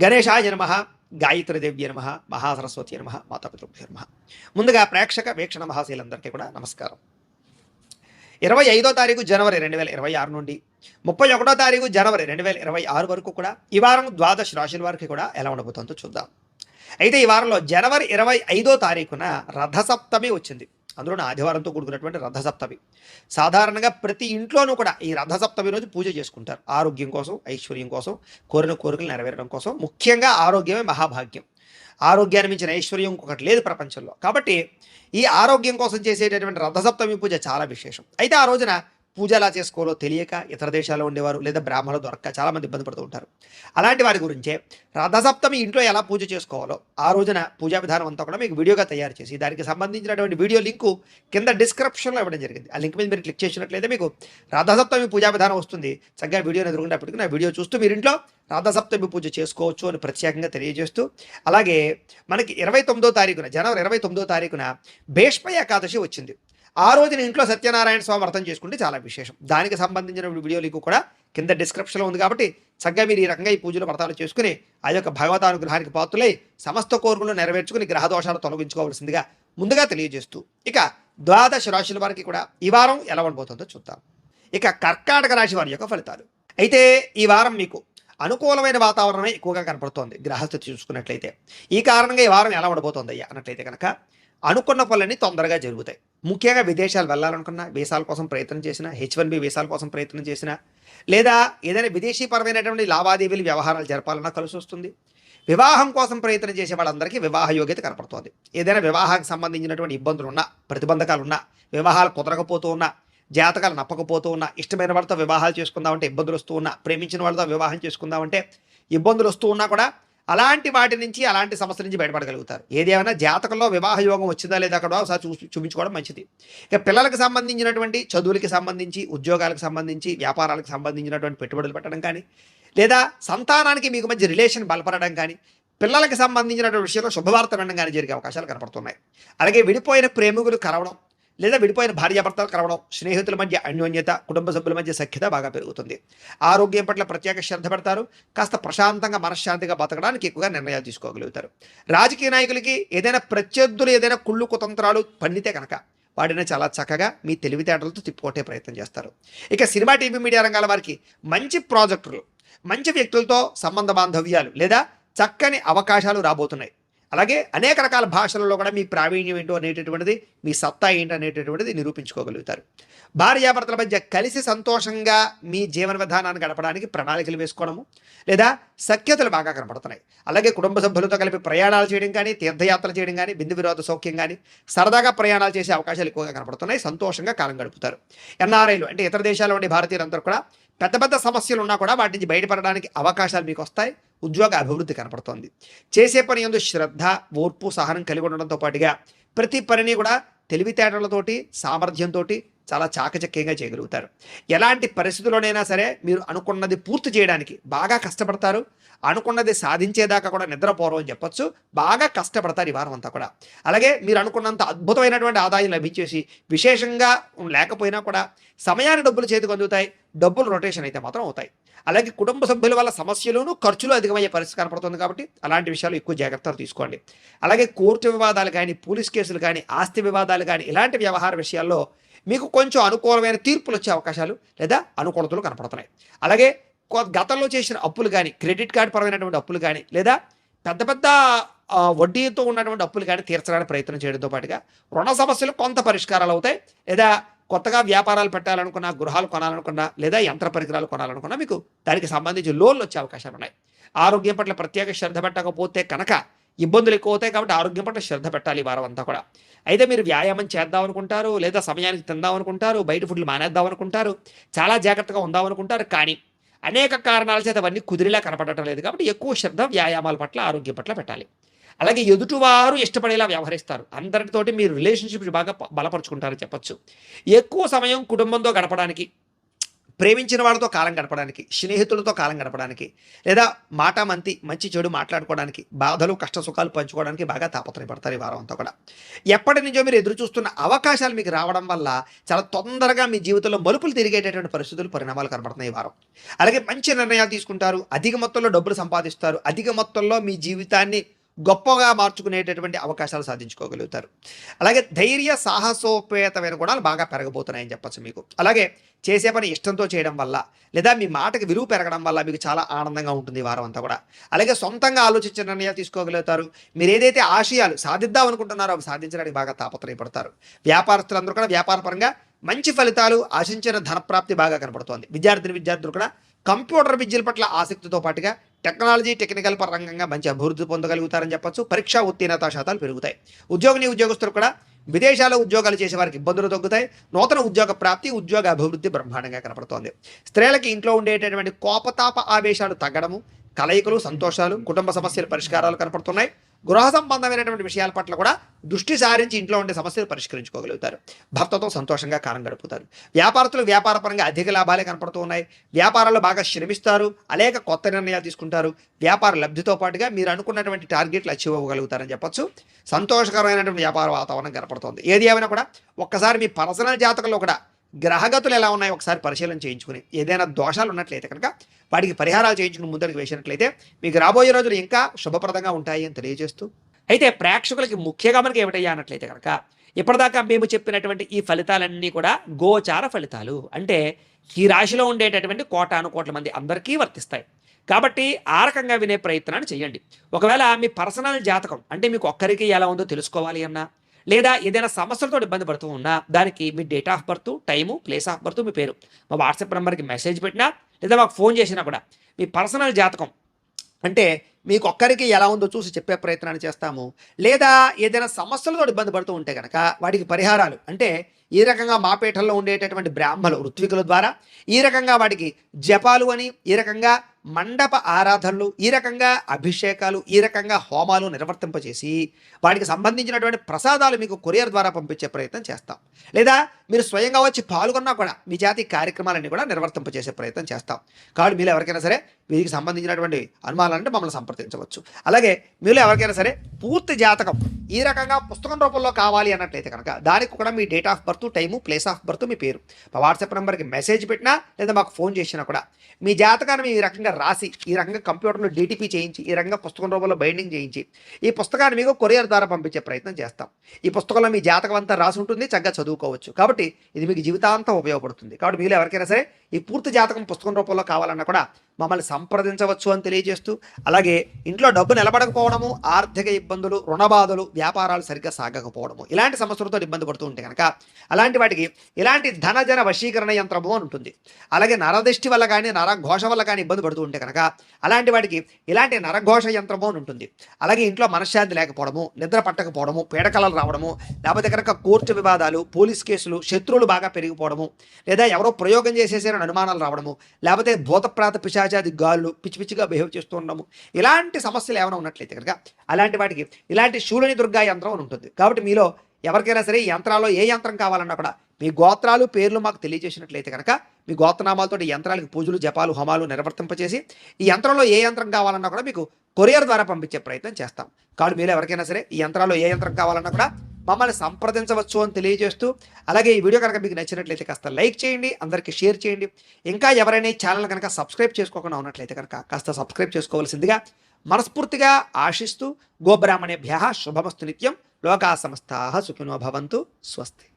గణేశాయ నమః, గాయత్రీదేవ్య నమః, మహాసరస్వతి నమః, మాతాపితృభ్యో నమః. ముందుగా ప్రేక్షక వీక్షణ మహాశీలందరికీ కూడా నమస్కారం. 25వ తారీఖు జనవరి 2026 నుండి 31వ తారీఖు జనవరి 2026 వరకు కూడా ఈ వారం ద్వాదశ రాశుల వారికి కూడా ఎలా ఉండబోతుందో చూద్దాం. అయితే ఈ వారంలో జనవరి 25వ తారీఖున రథసప్తమి వచ్చింది. అందులో ఆదివారంతో కూడుకున్నటువంటి రథసప్తమి. సాధారణంగా ప్రతి ఇంట్లోనూ కూడా ఈ రథసప్తమి రోజు పూజ చేసుకుంటారు. ఆరోగ్యం కోసం, ఐశ్వర్యం కోసం, కోరిన కోరికలు నెరవేరడం కోసం. ముఖ్యంగా ఆరోగ్యమే మహాభాగ్యం. ఆరోగ్యాన్ని మించిన ఐశ్వర్యం ఇంకొకటి లేదు ప్రపంచంలో. కాబట్టి ఈ ఆరోగ్యం కోసం చేసేటటువంటి రథసప్తమి పూజ చాలా విశేషం. అయితే ఆ రోజున పూజ ఎలా చేసుకోవాలో తెలియక ఇతర దేశాల్లో ఉండేవారు లేదా బ్రాహ్మణులు దొరక్క చాలామంది ఇబ్బంది పడుతూ ఉంటారు. అలాంటి వారి గురించే రథసప్తమి ఇంట్లో ఎలా పూజ చేసుకోవాలో ఆ రోజున పూజా విధానం అంతా కూడా మీకు వీడియోగా తయారు చేసి దానికి సంబంధించినటువంటి వీడియో లింకు కింద డిస్క్రిప్షన్లో ఇవ్వడం జరిగింది. ఆ లింక్ మీద మీరు క్లిక్ చేసినట్లయితే మీకు రథసప్తమి పూజా విధానం వస్తుంది. చక్కగా వీడియోని ఎదురుకున్నప్పటికీ నా వీడియో చూస్తూ మీరు ఇంట్లో రథసప్తమి పూజ చేసుకోవచ్చు అని ప్రత్యేకంగా తెలియజేస్తూ, అలాగే మనకి 29వ తారీఖున జనవరి 29వ తారీఖున భీష్మ ఏకాదశి వచ్చింది. ఆ రోజున ఇంట్లో సత్యనారాయణ స్వామి వ్రతం చేసుకుంటే చాలా విశేషం. దానికి సంబంధించిన వీడియో లింక్ కూడా కింద డిస్క్రిప్షన్లో ఉంది. కాబట్టి చక్కగా మీరు ఈ రకంగా ఈ పూజలు వ్రతాలు చేసుకుని ఆ యొక్క భగవతానుగ్రహానికి పాత్రులై సమస్త కోరికలు నెరవేర్చుకుని గ్రహదోషాలు తొలగించుకోవాల్సిందిగా ముందుగా తెలియజేస్తూ, ఇక ద్వాదశ రాశుల వారికి కూడా ఈ వారం ఎలా ఉండబోతుందో చూద్దాం. ఇక కర్కాటక రాశి వారి యొక్క ఫలితాలు. అయితే ఈ వారం మీకు అనుకూలమైన వాతావరణమే ఎక్కువగా కనపడుతోంది గ్రహస్థితి చూసుకున్నట్లయితే. ఈ కారణంగా ఈ వారం ఎలా ఉండబోతోంది అయ్యా అన్నట్లయితే కనుక అనుకున్న పనులన్నీ తొందరగా జరుగుతాయి. ముఖ్యంగా విదేశాలు వెళ్ళాలనుకున్నా, వీసాల కోసం ప్రయత్నం చేసినా, H1B వీసాల కోసం ప్రయత్నం చేసినా, లేదా ఏదైనా విదేశీపరమైనటువంటి లావాదేవీలు వ్యవహారాలు జరపాలన్నా కలిసి వస్తుంది. వివాహం కోసం ప్రయత్నం చేసే వాళ్ళందరికీ వివాహ యోగ్యత కనపడుతోంది. ఏదైనా వివాహానికి సంబంధించినటువంటి ఇబ్బందులు ఉన్నా, ప్రతిబంధకాలు ఉన్నా, వివాహాలు కుదరకపోతూ ఉన్నా, జాతకాలు నప్పకపోతూ ఉన్నా, ఇష్టమైన వాళ్ళతో వివాహాలు చేసుకుందామంటే ఇబ్బందులు వస్తూ ఉన్నా, ప్రేమించిన వాళ్ళతో వివాహం చేసుకుందామంటే ఇబ్బందులు వస్తూ ఉన్నా కూడా అలాంటి వాటి నుంచి, అలాంటి సమస్యల నుంచి బయటపడగలుగుతారు. ఏదేమైనా జాతకంలో వివాహ యోగం వచ్చిందా లేదా అక్కడ ఒకసారి చూపించుకోవడం మంచిది. ఇక పిల్లలకు సంబంధించినటువంటి చదువులకి సంబంధించి, ఉద్యోగాలకు సంబంధించి, వ్యాపారాలకు సంబంధించినటువంటి పెట్టుబడులు పెట్టడం కానీ, లేదా సంతానానికి మీకు మధ్య రిలేషన్ బలపడడం కానీ, పిల్లలకు సంబంధించినటువంటి విషయంలో శుభవార్త వినడం కానీ జరిగే అవకాశాలు కనపడుతున్నాయి. అలాగే విడిపోయిన ప్రేమికులు కలవడం, లేదా విడిపోయిన భార్యాభర్తలు కలవడం, స్నేహితుల మధ్య అన్యోన్యత, కుటుంబ సభ్యుల మధ్య సఖ్యత బాగా పెరుగుతుంది. ఆరోగ్యం పట్ల ప్రత్యేక శ్రద్ధ పెడతారు. కాస్త ప్రశాంతంగా మనశ్శాంతిగా బతకడానికి ఎక్కువగా నిర్ణయాలు తీసుకోగలుగుతారు. రాజకీయ నాయకులకి ఏదైనా ప్రత్యర్థులు ఏదైనా కుళ్ళు కుతంత్రాలు పండితే కనుక వాటిని చాలా చక్కగా మీ తెలివితేటలతో తిప్పుకొట్టే ప్రయత్నం చేస్తారు. ఇక సినిమా, టీవీ, మీడియా రంగాల వారికి మంచి ప్రాజెక్టులు, మంచి వ్యక్తులతో సంబంధ బాంధవ్యాలు లేదా చక్కని అవకాశాలు రాబోతున్నాయి. అలాగే అనేక రకాల భాషలలో కూడా మీ ప్రావీణ్యం ఏంటో అనేటటువంటిది, మీ సత్తా ఏంటో అనేటటువంటిది నిరూపించుకోగలుగుతారు. భార్యాభర్తల మధ్య కలిసి సంతోషంగా మీ జీవన విధానాన్ని గడపడానికి ప్రణాళికలు వేసుకోవడము లేదా సఖ్యతలు బాగా కనపడుతున్నాయి. అలాగే కుటుంబ సభ్యులతో కలిపి ప్రయాణాలు చేయడం కానీ, తీర్థయాత్రలు చేయడం కానీ, బిందు విరోధ సౌఖ్యం కానీ, సరదాగా ప్రయాణాలు చేసే అవకాశాలు ఎక్కువగా కనపడుతున్నాయి. సంతోషంగా కాలం గడుపుతారు. ఎన్ఆర్ఐలు అంటే ఇతర దేశాల్లో ఉండే భారతీయులందరూ కూడా పెద్ద పెద్ద సమస్యలు ఉన్నా కూడా వాటి నుంచి బయటపడడానికి అవకాశాలు మీకు వస్తాయి. ఉద్యోగ అభివృద్ధి కనపడుతోంది. చేసే పని యందు శ్రద్ధ, ఓర్పు, సహనం కలిగి ఉండడంతో పాటుగా ప్రతి పనిని కూడా తెలివితేటలతోటి, సామర్థ్యంతో చాలా చాకచక్యంగా చేయగలుగుతారు. ఎలాంటి పరిస్థితుల్లోనైనా సరే మీరు అనుకున్నది పూర్తి చేయడానికి బాగా కష్టపడతారు. అనుకున్నది సాధించేదాకా కూడా నిద్రపోరు అని చెప్పొచ్చు. బాగా కష్టపడతారు ఈ వారం అంతా కూడా. అలాగే మీరు అనుకున్నంత అద్భుతమైనటువంటి ఆదాయం లభించేసి, విశేషంగా లేకపోయినా కూడా సమయాన్ని డబ్బులు చేతికి అందుతాయి. డబ్బులు రొటేషన్ అయితే మాత్రం అవుతాయి. అలాగే కుటుంబ సభ్యుల వల్ల సమస్యలను, ఖర్చులు అధికమయ్యే పరిస్థితి కనపడుతుంది. కాబట్టి అలాంటి విషయాలు ఎక్కువ జాగ్రత్తలు తీసుకోండి. అలాగే కోర్టు వివాదాలు కానీ, పోలీస్ కేసులు కానీ, ఆస్తి వివాదాలు కానీ, ఇలాంటి వ్యవహార విషయాల్లో మీకు కొంచెం అనుకూలమైన తీర్పులు వచ్చే అవకాశాలు లేదా అనుకూలతలు కనపడుతున్నాయి. అలాగే గతంలో చేసిన అప్పులు కానీ, క్రెడిట్ కార్డు పరమైనటువంటి అప్పులు కానీ, లేదా పెద్ద పెద్ద వడ్డీతో ఉన్నటువంటి అప్పులు కానీ తీర్చడానికి ప్రయత్నం చేయడంతో పాటుగా రుణ సమస్యలు కొంత పరిష్కారాలు అవుతాయి. లేదా కొత్తగా వ్యాపారాలు పెట్టాలనుకున్నా, గృహాలు కొనాలనుకున్నా, లేదా యంత్ర పరికరాలు కొనాలనుకున్నా మీకు దానికి సంబంధించి లోన్లు వచ్చే అవకాశాలు ఉన్నాయి. ఆరోగ్యం పట్ల ప్రత్యేక శ్రద్ధ పెట్టకపోతే కనుక ఇబ్బందులు ఎక్కువ అవుతాయి. కాబట్టి ఆరోగ్యం పట్ల శ్రద్ధ పెట్టాలి ఈ వారం అంతా కూడా. అయితే మీరు వ్యాయామం చేద్దాం అనుకుంటారు, లేదా సమయానికి తిందాం అనుకుంటారు, బయట ఫుడ్లు మానేద్దాం అనుకుంటారు, చాలా జాగ్రత్తగా ఉందాం అనుకుంటారు. కానీ అనేక కారణాల చేత అవన్నీ కుదిరిలా కనపడటం లేదు. కాబట్టి ఎక్కువ శ్రద్ధ వ్యాయామాల పట్ల, ఆరోగ్యం పట్ల పెట్టాలి. అలాగే ఎదుటివారు ఇష్టపడేలా వ్యవహరిస్తారు. అందరితోటి మీరు రిలేషన్షిప్స్ బాగా బలపరుచుకుంటారని చెప్పచ్చు. ఎక్కువ సమయం కుటుంబంతో గడపడానికి ప్రేమించిన వాళ్ళతో కాలం గడపడానికి, స్నేహితులతో కాలం గడపడానికి, లేదా మాటామంతి మంచి చెడు మాట్లాడుకోవడానికి, బాధలు కష్ట సుఖాలు పంచుకోవడానికి బాగా తాపత్రయపడతారు ఈ వారం అంతా కూడా. ఎప్పటి నుంచో మీరు ఎదురు చూస్తున్న అవకాశాలు మీకు రావడం వల్ల చాలా తొందరగా మీ జీవితంలో మలుపులు తిరిగేటటువంటి పరిస్థితులు, పరిణామాలు కనబడుతున్నాయి ఈ వారం. అలాగే మంచి నిర్ణయాలు తీసుకుంటారు, అధిక మొత్తంలో డబ్బులు సంపాదిస్తారు, అధిక మొత్తంలో మీ జీవితాన్ని గొప్పగా మార్చుకునేటటువంటి అవకాశాలు సాధించుకోగలుగుతారు. అలాగే ధైర్య సాహసోపేతమైన గుణాలు బాగా పెరగబోతున్నాయని చెప్పచ్చు మీకు. అలాగే చేసే పని ఇష్టంతో చేయడం వల్ల, లేదా మీ మాటకి విలువ పెరగడం వల్ల మీకు చాలా ఆనందంగా ఉంటుంది ఈ వారం అంతా కూడా. అలాగే సొంతంగా ఆలోచించిన నిర్ణయాలు తీసుకోగలుగుతారు. మీరు ఏదైతే ఆశయాలు సాధిద్దాం అనుకుంటున్నారో అవి సాధించడానికి బాగా తాపత్రయపడతారు. వ్యాపారస్తులందరూ కూడా వ్యాపారపరంగా మంచి ఫలితాలు, ఆశించిన ధనప్రాప్తి బాగా కనపడుతోంది. విద్యార్థులు కూడా కంప్యూటర్ విద్యల పట్ల ఆసక్తితో పాటుగా టెక్నాలజీ, టెక్నికల్ పరంగా మంచి అభివృద్ధి పొందగలుగుతారని చెప్పొచ్చు. పరీక్షా ఉత్తీర్ణతా శాతాలు పెరుగుతాయి. ఉద్యోగస్తులు కూడా విదేశాల్లో ఉద్యోగాలు చేసే వారికి ఇబ్బందులు తగ్గుతాయి. నూతన ఉద్యోగ ప్రాప్తి, ఉద్యోగ అభివృద్ధి బ్రహ్మాండంగా కనపడుతోంది. స్త్రీలకి ఇంట్లో ఉండేటటువంటి కోపతాప ఆవేశాలు తగ్గడము, కలయికలు, సంతోషాలు, కుటుంబ సమస్యల పరిష్కారాలు కనపడుతున్నాయి. గృహ సంబంధమైనటువంటి విషయాల పట్ల కూడా దృష్టి సారించి ఇంట్లో ఉండే సమస్యలు పరిష్కరించుకోగలుగుతారు. భర్తతో సంతోషంగా కాలం గడుపుతారు. వ్యాపారస్తులు వ్యాపారపరంగా అధిక లాభాలే కనపడుతూ ఉన్నాయి. వ్యాపారాల్లో బాగా శ్రమిస్తారు, అనేక కొత్త నిర్ణయాలు తీసుకుంటారు. వ్యాపార లబ్ధితో పాటుగా మీరు అనుకున్నటువంటి టార్గెట్లు అచీవ్ అవ్వగలుగుతారని చెప్పొచ్చు. సంతోషకరమైనటువంటి వ్యాపార వాతావరణం కనపడుతోంది. ఏది ఏమైనా కూడా ఒక్కసారి మీ పర్సనల్ జాతకంలో కూడా గ్రహగతులు ఎలా ఉన్నాయో ఒకసారి పరిశీలన చేయించుకుని, ఏదైనా దోషాలు ఉన్నట్లయితే కనుక వాటికి పరిహారాలు చేయించుకుని ముందరికి వేసినట్లయితే మీకు రాబోయే రోజులు ఇంకా శుభప్రదంగా ఉంటాయి అని తెలియజేస్తూ, అయితే ప్రేక్షకులకి ముఖ్యంగా మనకి ఏమిటయ్యా అన్నట్లయితే కనుక ఇప్పటిదాకా మేము చెప్పినటువంటి ఈ ఫలితాలన్నీ కూడా గోచార ఫలితాలు. అంటే ఈ రాశిలో ఉండేటటువంటి కోటాను కోట్ల మంది అందరికీ వర్తిస్తాయి. కాబట్టి ఆ రకంగా వినే ప్రయత్నాన్ని చేయండి. ఒకవేళ మీ పర్సనల్ జాతకం అంటే మీకు ఒక్కరికి ఎలా ఉందో తెలుసుకోవాలి అన్నా, లేదా ఏదైనా సమస్యలతో ఇబ్బంది పడుతూ ఉన్నా, దానికి మీ date of birth, time, place of birth, మీ పేరు మా వాట్సాప్ నెంబర్కి మెసేజ్ పెట్టినా, లేదా మాకు ఫోన్ చేసినా కూడా మీ పర్సనల్ జాతకం అంటే మీకు ఒక్కరికి ఎలా ఉందో చూసి చెప్పే ప్రయత్నాన్ని చేస్తాము. లేదా ఏదైనా సమస్యలతో ఇబ్బంది పడుతూ ఉంటే కనుక వాటికి పరిహారాలు అంటే ఈ రకంగా మా పీఠంలో ఉండేటటువంటి బ్రాహ్మలు, ఋత్వికుల ద్వారా ఈ రకంగా వాటికి జపాలు అని, ఈ రకంగా మండప ఆరాధనలు, ఈ రకంగా అభిషేకాలు, ఈ రకంగా హోమాలు నిర్వర్తింపచేసి వాటికి సంబంధించినటువంటి ప్రసాదాలు మీకు కొరియర్ ద్వారా పంపించే ప్రయత్నం చేస్తాం. లేదా మీరు స్వయంగా వచ్చి పాల్గొన్నా కూడా మీ జాతి కార్యక్రమాలన్నీ కూడా నిర్వర్తింపచేసే ప్రయత్నం చేస్తాం. కాబట్టి మీరు ఎవరికైనా సరే వీరికి సంబంధించినటువంటి అనుమానాలంటే మమ్మల్ని సంప్రదించవచ్చు. అలాగే మీరు ఎవరికైనా సరే పూర్తి జాతకం ఈ రకంగా పుస్తకం రూపంలో కావాలి అన్నట్లయితే కనుక దానికి కూడా మీ date of birth, time, place of birth, మీ పేరు మా వాట్సాప్ నెంబర్కి మెసేజ్ పెట్టినా, లేదా మాకు ఫోన్ చేసినా కూడా మీ జాతకాన్ని ఈ రకంగా రాసి, ఈ రకంగా కంప్యూటర్లో డిటిపి చేయించి, ఈ రకంగా పుస్తకం రూపంలో బైండింగ్ చేయించి ఈ పుస్తకాన్ని మీకు కొరియర్ ద్వారా పంపించే ప్రయత్నం చేస్తాం. ఈ పుస్తకంలో మీ జాతకం అంతా రాసి ఉంటుంది, చక్కగా చదువుకోవచ్చు. కాబట్టి ఇది మీకు జీవితాంతం ఉపయోగపడుతుంది. కాబట్టి మీరు ఎవరికైనా సరే ఈ పూర్తి జాతకం పుస్తకం రూపంలో కావాలన్నా కూడా మమ్మల్ని సంప్రదించవచ్చు అని తెలియజేస్తూ, అలాగే ఇంట్లో డబ్బు నిలబడకపోవడము, ఆర్థిక ఇబ్బందులు, రుణబాధలు, వ్యాపారాలు సరిగ్గా సాగకపోవడము, ఇలాంటి సమస్యలతో ఇబ్బంది పడుతూ ఉంటే కనుక అలాంటి వాటికి ఇలాంటి ధనజన వశీకరణ యంత్రము అని ఉంటుంది. అలాగే నరదృష్టి వల్ల కానీ, నరఘోష వల్ల కానీ ఇబ్బంది పడుతూ ఉంటే కనుక అలాంటి వాటికి ఇలాంటి నరఘోష యంత్రము అని ఉంటుంది. అలాగే ఇంట్లో మనశ్శాంతి లేకపోవడము, నిద్ర పట్టకపోవడము, పీడకలలు రావడము, లేకపోతే కనుక కోర్టు వివాదాలు, పోలీస్ కేసులు, శత్రువులు బాగా పెరిగిపోవడము, లేదా ఎవరో ప్రయోగం చేసేసారని అనుమానాలు రావడము, లేకపోతే భూతప్రాత పిశాచాది గాళ్ళు పిచ్చి పిచ్చిగా బిహేవ్ చేస్తూ ఉండము, ఇలాంటి సమస్యలు ఏమైనా ఉన్నట్లయితే కనుక అలాంటి వాటికి ఇలాంటి శూలిని దుర్గా యంత్రం అని ఉంటుంది. కాబట్టి మీలో ఎవరికైనా సరే ఈ యంత్రాల్లో ఏ యంత్రం కావాలన్నా కూడా మీ గోత్రాలు, పేర్లు మాకు తెలియజేసినట్లయితే కనుక మీ గోత్రనామాలతో యంత్రాలకు పూజలు, జపాలు, హోమాలు నిర్వర్తింపచేసి ఈ యంత్రంలో ఏ యంత్రం కావాలన్నా కూడా మీకు కొరియర్ ద్వారా పంపించే ప్రయత్నం చేస్తాం. కాబట్టి మీరు ఎవరికైనా సరే ఈ యంత్రాల్లో ఏ యంత్రం కావాలన్నా కూడా మమ్మల్ని సంప్రదించవచ్చు అని తెలియజేస్తూ, అలాగే ఈ వీడియో కనుక మీకు నచ్చినట్లయితే కాస్త లైక్ చేయండి, అందరికీ షేర్ చేయండి. ఇంకా ఎవరైనా ఈ ఛానల్ కనుక సబ్స్క్రైబ్ చేసుకోకుండా ఉన్నట్లయితే కనుక కాస్త సబ్స్క్రైబ్ చేసుకోవాల్సిందిగా మనస్ఫూర్తిగా ఆశిస్తూ, గోబ్రాహ్మణేభ్యః శుభమస్తు నిత్యం, లోకా సమస్తాః సుఖినో భవంతు, స్వస్తి.